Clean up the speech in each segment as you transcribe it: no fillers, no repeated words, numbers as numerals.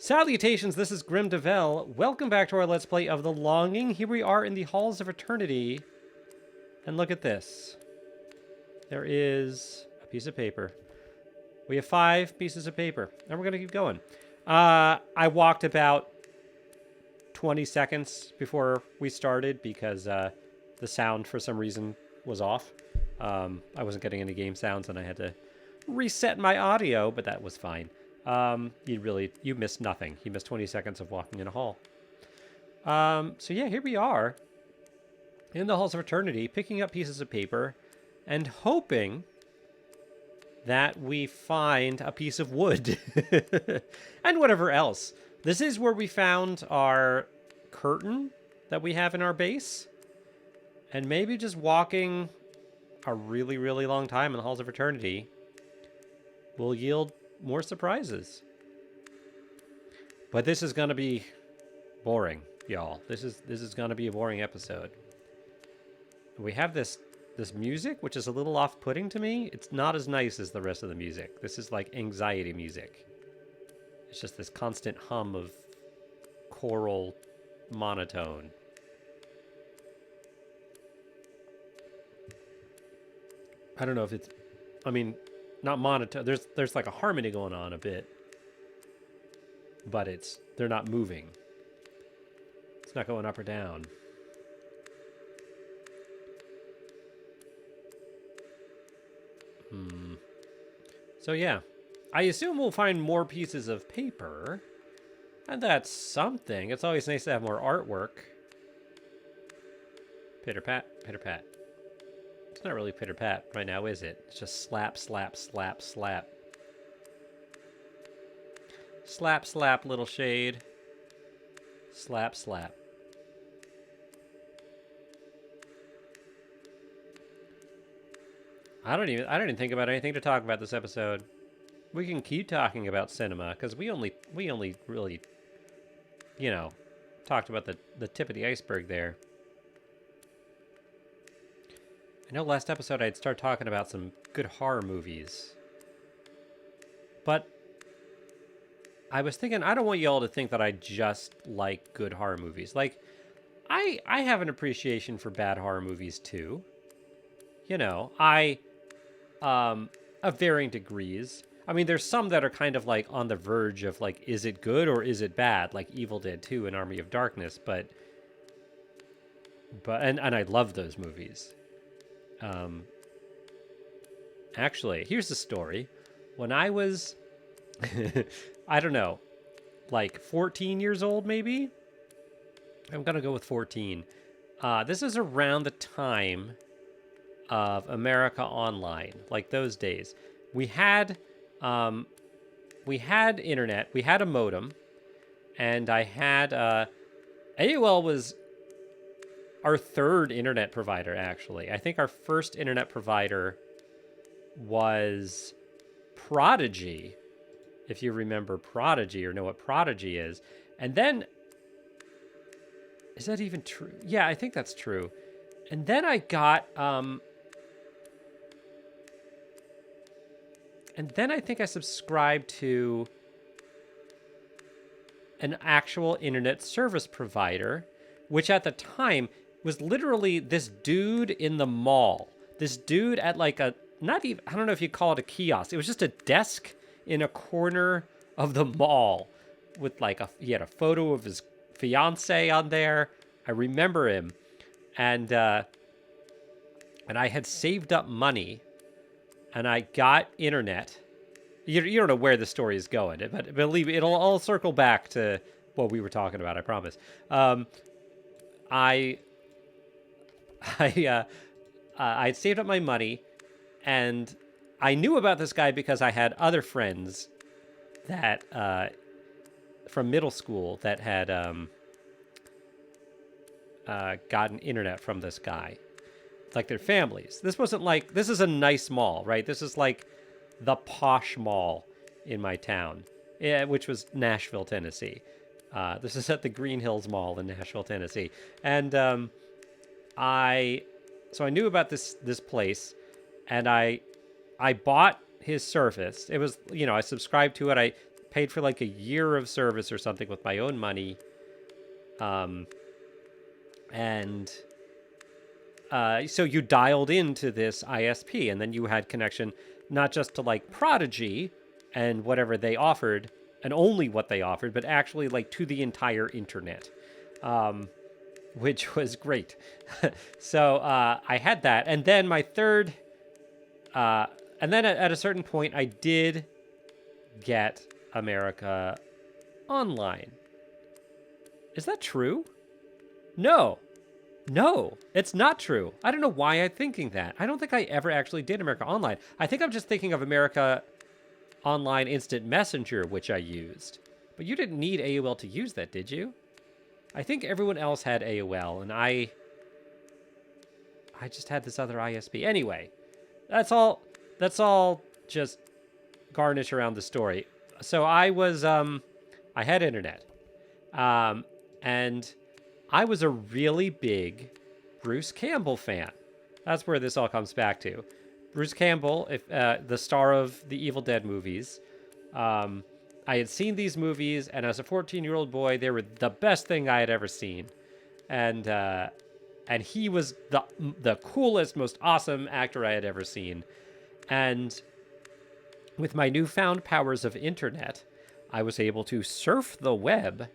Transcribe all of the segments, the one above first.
Salutations, this is Grim Devell. Welcome back to our Let's Play of The Longing. Here we are in the Halls of Eternity. And look at this. There is a piece of paper. We have 5 pieces of paper. And we're going to keep going. I walked about 20 seconds before we started because the sound, for some reason, was off. I wasn't getting any game sounds, and I had to reset my audio, but that was fine. You missed nothing. You missed 20 seconds of walking in a hall. So yeah, here we are in the Halls of Eternity, picking up pieces of paper and hoping that we find a piece of wood and whatever else. This is where we found our curtain that we have in our base, and maybe just walking a really, really long time in the Halls of Eternity will yield more surprises. But this is going to be boring, y'all. This is going to be a boring episode. We have this music, which is a little off-putting to me. It's not as nice as the rest of the music. This is like anxiety music. It's just this constant hum of choral monotone. I don't know if it's, not monotone. There's like a harmony going on a bit, but they're not moving. It's not going up or down. So yeah, I assume we'll find more pieces of paper, and that's something. It's always nice to have more artwork. Pitter pat, pitter pat. It's not really pitter pat right now, is it? It's just slap, slap, slap, slap. Slap, slap, little shade. Slap, slap. I don't even think about anything to talk about this episode. We can keep talking about cinema because we only really, talked about the tip of the iceberg there. I know last episode I'd start talking about some good horror movies. But I was thinking, I don't want y'all to think that I just like good horror movies. Like, I have an appreciation for bad horror movies too. Of varying degrees. I mean, there's some that are kind of like on the verge of like, is it good or is it bad? Like Evil Dead 2 and Army of Darkness. But I love those movies. Actually, here's the story. When I was, I don't know, like 14 years old, maybe? I'm going to go with 14. This is around the time of America Online, like those days. We had internet, we had a modem, and I had, AOL was our third internet provider, actually. I think our first internet provider was Prodigy, if you remember Prodigy or know what Prodigy is. And then, is that even true? Yeah, I think that's true. And then I got, and then I think I subscribed to an actual internet service provider, which at the time was literally this dude in the mall. This dude at like I don't know if you call it a kiosk. It was just a desk in a corner of the mall with like he had a photo of his fiance on there. I remember him. And I had saved up money and I got internet. You don't know where the story is going, but believe me, it'll all circle back to what we were talking about, I promise. I saved up my money, and I knew about this guy because I had other friends that from middle school that had gotten internet from this guy. It's like their families. This is a nice mall, right? This is like the posh mall in my town, which was Nashville, Tennessee. This is at the Green Hills Mall in Nashville, Tennessee. And I knew about this place, and I bought his service. It was, I subscribed to it. I paid for like a year of service or something with my own money. And so you dialed into this ISP, and then you had connection not just to like Prodigy and whatever they offered, and only what they offered, but actually like to the entire internet, which was great. So I had that, and then my third, and then at a certain point, I did get America Online. Is that true? No, it's not true. I don't know why I'm thinking that. I don't think I ever actually did America Online. I think I'm just thinking of America Online Instant Messenger, which I used. But you didn't need AOL to use that, did you? I think everyone else had AOL, and I just had this other ISP. Anyway, that's all just garnish around the story. So I had internet. And I was a really big Bruce Campbell fan. That's where this all comes back to. Bruce Campbell, the star of the Evil Dead movies. I had seen these movies, and as a 14-year-old boy, they were the best thing I had ever seen. And he was the coolest, most awesome actor I had ever seen. And with my newfound powers of internet, I was able to surf the web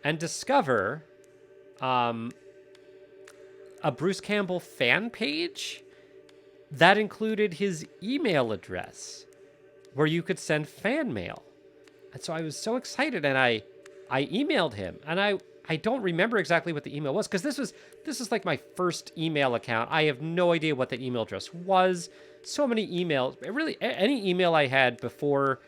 and discover a Bruce Campbell fan page that included his email address, where you could send fan mail. And so I was so excited, and I emailed him, and I don't remember exactly what the email was, because this is like my first email account. I have no idea what the email address was. So many emails. Really, any email I had before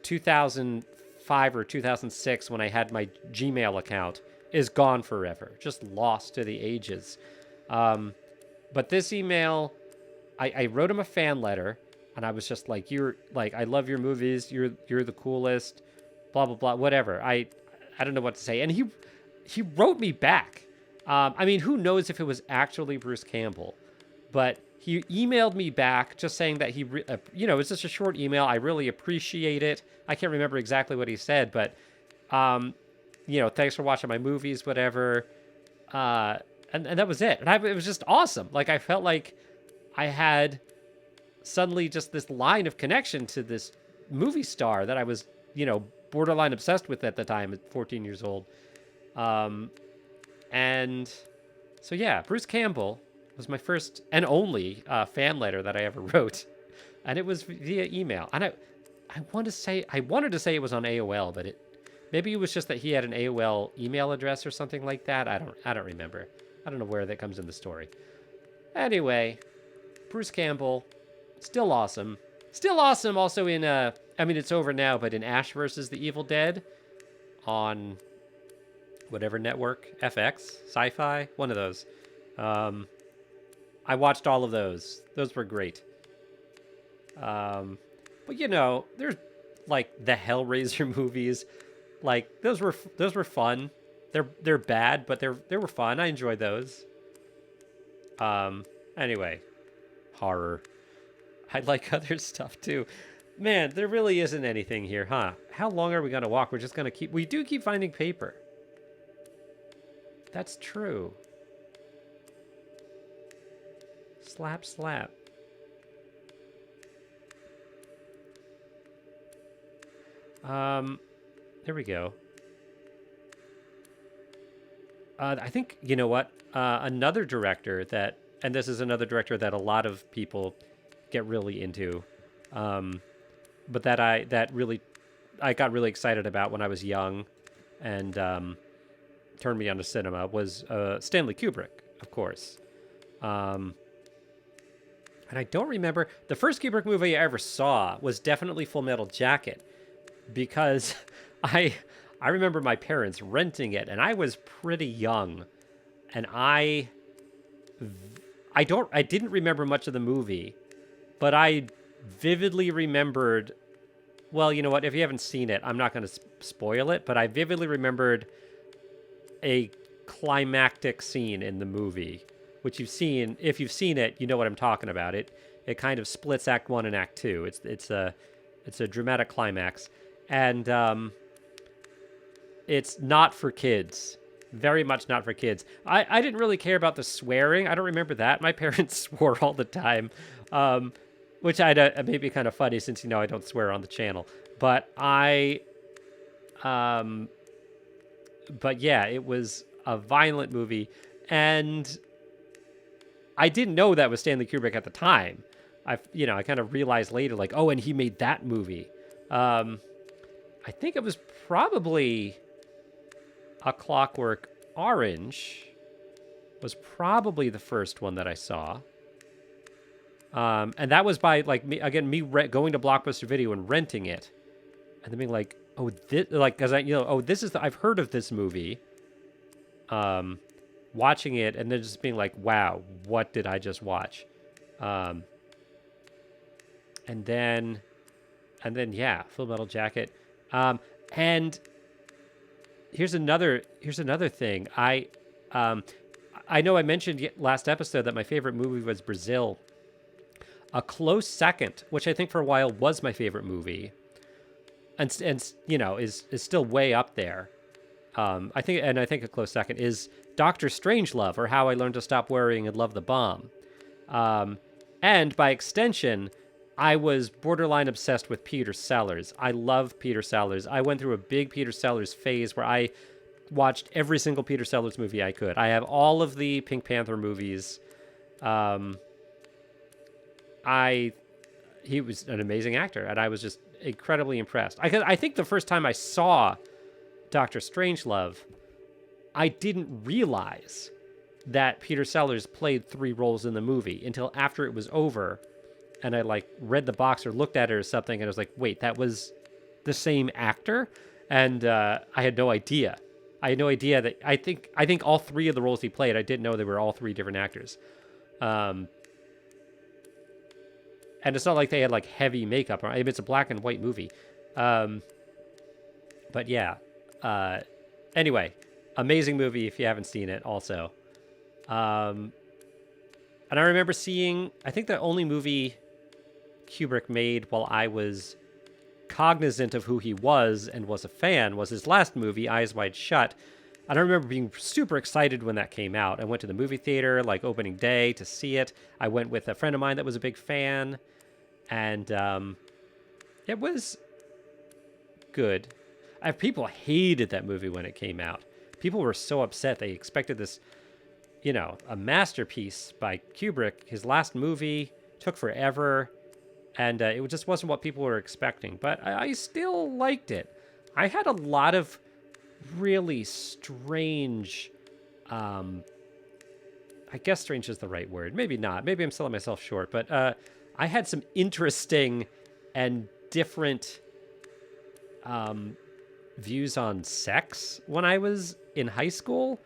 2005 or 2006, when I had my Gmail account, is gone forever, just lost to the ages. But this email, I wrote him a fan letter, and I was just like, I love your movies, you're the coolest, blah blah blah, whatever. I don't know what to say, and he wrote me back. I mean, who knows if it was actually Bruce Campbell, but he emailed me back just saying that it's just a short email. I really appreciate it. I can't remember exactly what he said, but, thanks for watching my movies, whatever. And that was it. And it was just awesome. Like, I felt like I had suddenly just this line of connection to this movie star that I was, borderline obsessed with at the time at 14 years old. And so, yeah, Bruce Campbell was my first and only fan letter that I ever wrote, and it was via email. And I wanted to say it was on AOL, but maybe it was just that he had an AOL email address or something like that. I don't remember. I don't know where that comes in the story. Anyway, Bruce Campbell, still awesome. Also in it's over now, but in Ash versus the Evil Dead on whatever network, FX, Sci-Fi, one of those. I watched all of those. Those were great. But there's like the Hellraiser movies. Like those were fun. They're bad, but they were fun. I enjoyed those. Anyway, horror. I like other stuff too. Man, there really isn't anything here, huh? How long are we gonna walk? We're just gonna we do keep finding paper. That's true. Slap, slap. There we go. I think, you know what? Another director and this is another director that a lot of people get really into, but that I got really excited about when I was young, and turned me on to cinema was Stanley Kubrick, of course. And I don't remember, the first Kubrick movie I ever saw was definitely Full Metal Jacket, because I remember my parents renting it, and I was pretty young, and I didn't remember much of the movie, but I vividly remembered, well, you know what, if you haven't seen it, I'm not going to spoil it, but I vividly remembered a climactic scene in the movie, which you've seen. If you've seen it, you know what I'm talking about. It kind of splits Act 1 and Act 2. It's a dramatic climax, and it's not for kids. Very much not for kids. I didn't really care about the swearing. I don't remember that. My parents swore all the time, which may be kind of funny since, I don't swear on the channel. But but yeah, it was a violent movie. And I didn't know that was Stanley Kubrick at the time. I kind of realized later, like, oh, and he made that movie. I think it was probably A Clockwork Orange was probably the first one that I saw. And that was by me going to Blockbuster Video and renting it, and then being like, oh, I've heard of this movie. Watching it and then just being like, wow, what did I just watch? And then yeah, Full Metal Jacket. And here's another thing. I know I mentioned last episode that my favorite movie was Brazil. A close second, which I think for a while was my favorite movie, and is still way up there. I think a close second is Doctor Strangelove, or How I Learned to Stop Worrying and Love the Bomb. And by extension, I was borderline obsessed with Peter Sellers. I love Peter Sellers. I went through a big Peter Sellers phase where I watched every single Peter Sellers movie I could. I have all of the Pink Panther movies. He was an amazing actor, and I was just incredibly impressed. I think the first time I saw Doctor Strangelove, I didn't realize that Peter Sellers played 3 roles in the movie until after it was over, and I read the box or looked at it or something, and I was like, wait, that was the same actor? And I had no idea. I had no idea that I think all 3 of the roles he played, I didn't know they were all 3 different actors. And it's not like they had heavy makeup. I mean, it's a black and white movie. But yeah. Anyway, amazing movie if you haven't seen it also. And I remember seeing, I think the only movie Kubrick made while I was cognizant of who he was and was a fan was his last movie, Eyes Wide Shut. And I remember being super excited when that came out. I went to the movie theater, opening day, to see it. I went with a friend of mine that was a big fan. And it was good. People hated that movie when it came out. People were so upset. They expected this, a masterpiece by Kubrick. His last movie took forever. And it just wasn't what people were expecting. But I still liked it. I had a lot of really strange, I guess strange is the right word. Maybe not. Maybe I'm selling myself short. But I had some interesting and different views on sex when I was in high school.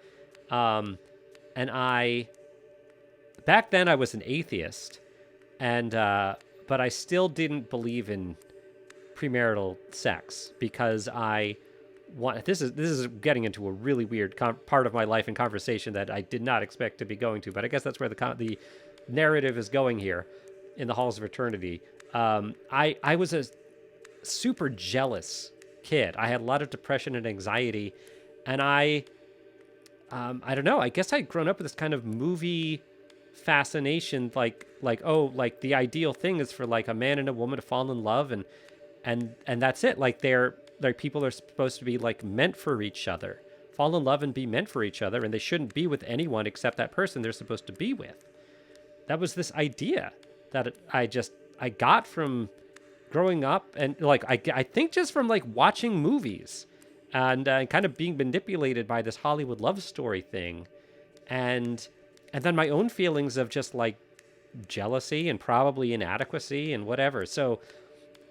And back then I was an atheist, and but I still didn't believe in premarital sex because this is getting into a really weird part of my life and conversation that I did not expect to be going to, but I guess that's where the narrative is going here in the Halls of Eternity. I was a super jealous kid. I had a lot of depression and anxiety, and I don't know, I guess I'd grown up with this kind of movie fascination, the ideal thing is for a man and a woman to fall in love, and that's it. They're people are supposed to be meant for each other, fall in love and be meant for each other, and they shouldn't be with anyone except that person they're supposed to be with. That was this idea that I got from growing up, and I think just from watching movies and kind of being manipulated by this Hollywood love story thing, and then my own feelings of just jealousy and probably inadequacy and whatever. So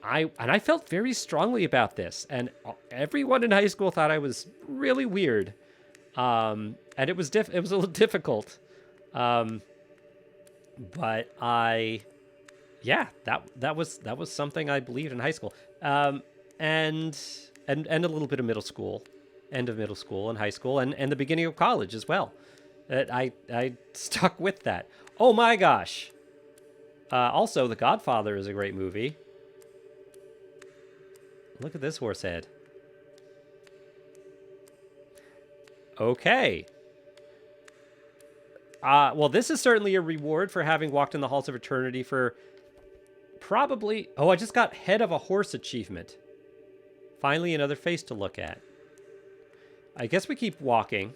I felt very strongly about this, and everyone in high school thought I was really weird, and it was a little difficult, but that was something I believed in high school, and a little bit of middle school, end of middle school and high school, and the beginning of college as well. I stuck with that. Oh my gosh! Also, The Godfather is a great movie. Look at this horse head. Okay. Well, this is certainly a reward for having walked in the halls of eternity for probably... Oh, I just got head of a horse achievement. Finally, another face to look at. I guess we keep walking.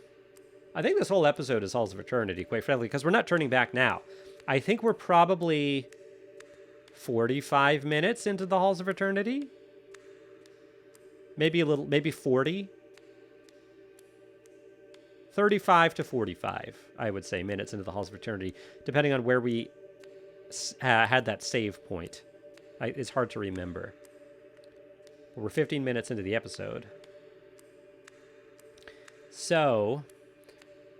I think this whole episode is Halls of Eternity, quite frankly, because we're not turning back now. I think we're probably 45 minutes into the Halls of Eternity. Maybe a little, maybe 40. 35 to 45, I would say, minutes into the Halls of Eternity, depending on where we had that save point. It's hard to remember. We're 15 minutes into the episode. So,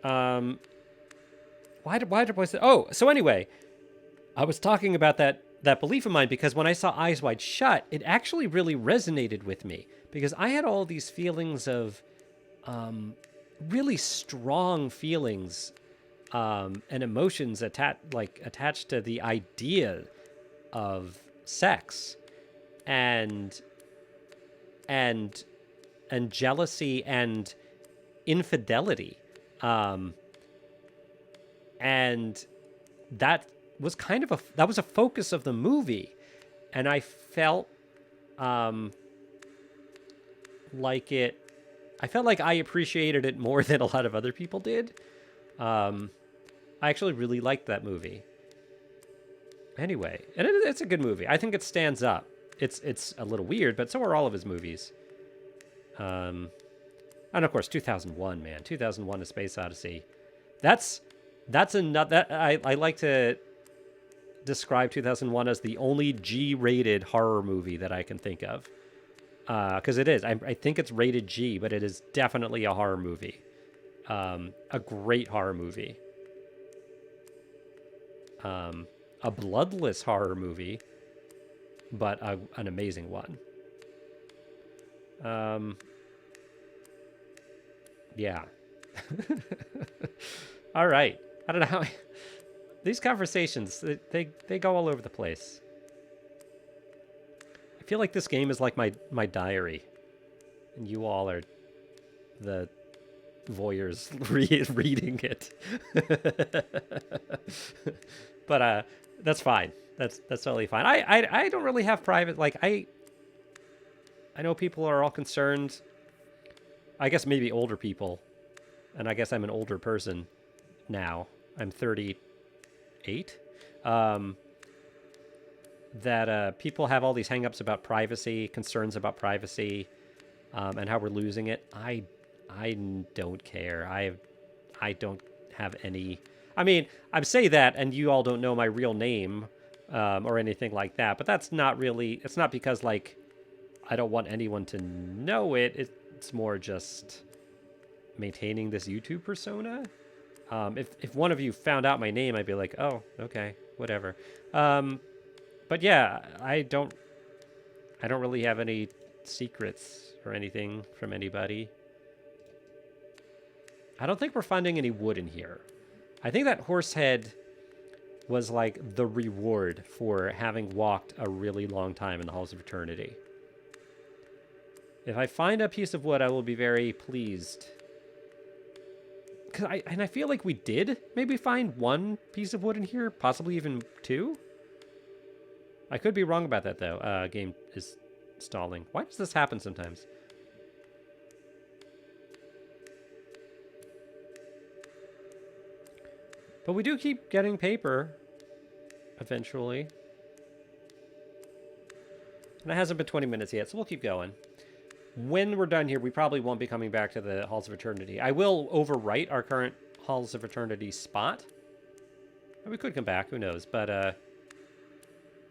why did I say... Oh, so anyway, I was talking about that belief of mine because when I saw Eyes Wide Shut, it actually really resonated with me because I had all these feelings of... really strong feelings and emotions attached to the idea of sex and jealousy and infidelity, and that was kind of a focus of the movie, and I felt like it. I felt like I appreciated it more than a lot of other people did. I actually really liked that movie. Anyway, and it's a good movie. I think it stands up. It's a little weird, but so are all of his movies. And of course, 2001, man. 2001: A Space Odyssey. That's another... I like to describe 2001 as the only G-rated horror movie that I can think of. Because it is. I think it's rated G, but it is definitely a horror movie. A great horror movie. A bloodless horror movie, but an amazing one. Yeah. All right. I don't know how... These conversations, they go all over the place. I feel like this game is like my diary, and you all are the voyeurs reading it. But that's fine. That's totally fine. I don't really have private, like, I know people are all concerned. I guess maybe older people, and I guess I'm an older person now. I'm 38. That people have all these hangups about privacy, concerns about privacy, and how we're losing it. I don't care. I don't have any... I mean, I say that, and you all don't know my real name or anything like that, but that's not really... It's not because, like, I don't want anyone to know it. It's more just maintaining this YouTube persona. If one of you found out my name, I'd be like, oh, okay, whatever. But yeah, I don't really have any secrets or anything from anybody. I don't think we're finding any wood in here. I think that horse head was like the reward for having walked a really long time in the Halls of Eternity. If I find a piece of wood, I will be very pleased. I feel like we did maybe find one piece of wood in here, possibly even two. I could be wrong about that, though. Game is stalling. Why does this happen sometimes? But we do keep getting paper eventually. And it hasn't been 20 minutes yet, so we'll keep going. When we're done here, we probably won't be coming back to the Halls of Eternity. I will overwrite our current Halls of Eternity spot. We could come back, who knows. But,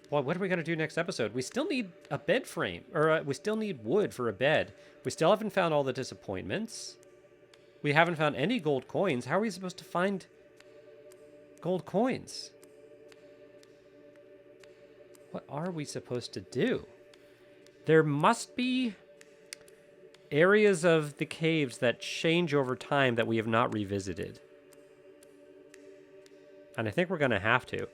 well, what are we going to do next episode? We still need a bed frame, or we still need wood for a bed. We still haven't found all the disappointments. We haven't found any gold coins. How are we supposed to find gold coins? What are we supposed to do? There must be areas of the caves that change over time that we have not revisited. And I think we're going to have to.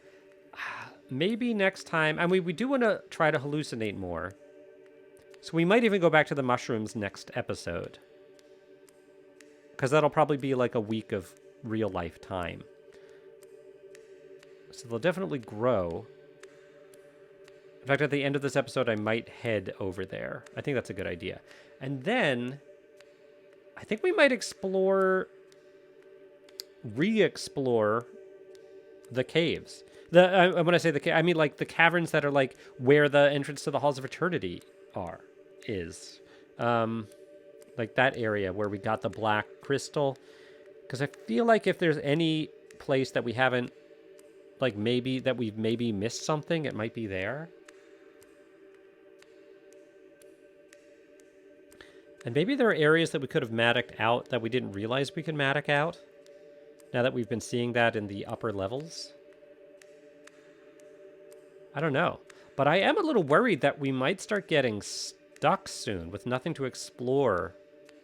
Maybe next time... I mean, we do want to try to hallucinate more. So we might even go back to the mushrooms next episode. Because that'll probably be like a week of real life time. So they'll definitely grow. In fact, at the end of this episode, I might head over there. I think that's a good idea. And then I think we might re-explore the caves. When I say the cave, I mean like the caverns that are like where the entrance to the Halls of Eternity is. Like that area where we got the black crystal. Because I feel like if there's any place that we haven't, like we've maybe missed something, it might be there. And maybe there are areas that we could have Matic out that we didn't realize we could Matic out. Now that we've been seeing that in the upper levels. I don't know. But I am a little worried that we might start getting stuck soon with nothing to explore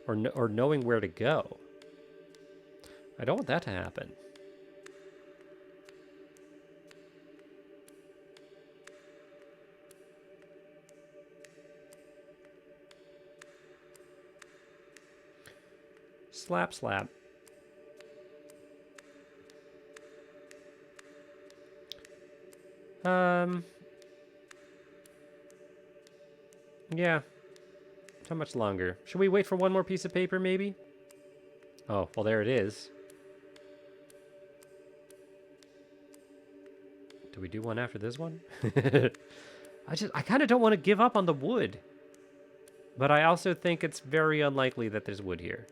or knowing where to go. I don't want that to happen. Slap, slap. Yeah. How much longer? Should we wait for one more piece of paper, maybe? Oh, well, there it is. Do we do one after this one? I kind of don't want to give up on the wood. But I also think it's very unlikely that there's wood here.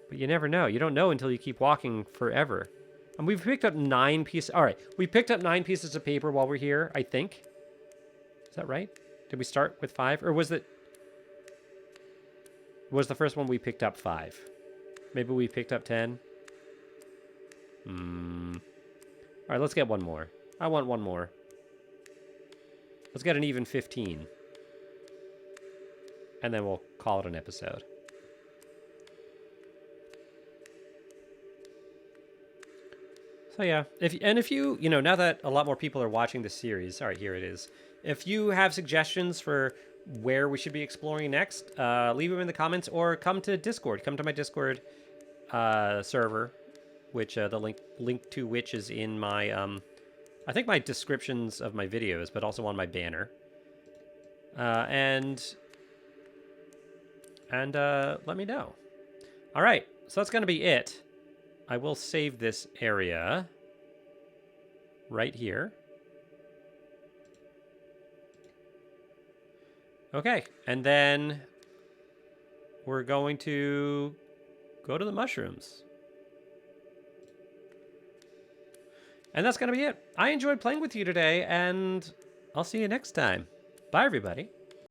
But you never know. You don't know until you keep walking forever. And we've picked up 9 pieces. All right. We picked up 9 pieces of paper while we're here, I think. Is that right? Did we start with 5? Or was the first one we picked up 5? Maybe we picked up 10? All right, let's get one more. I want one more. Let's get an even 15. And then we'll call it an episode. So yeah, if you now that a lot more people are watching this series, all right, here it is. If you have suggestions for where we should be exploring next, leave them in the comments or come to Discord. Come to my Discord server, which the link to which is in my I think my descriptions of my videos, but also on my banner. And let me know. All right, so that's gonna be it. I will save this area right here. Okay, and then we're going to go to the mushrooms. And that's going to be it. I enjoyed playing with you today, and I'll see you next time. Bye, everybody.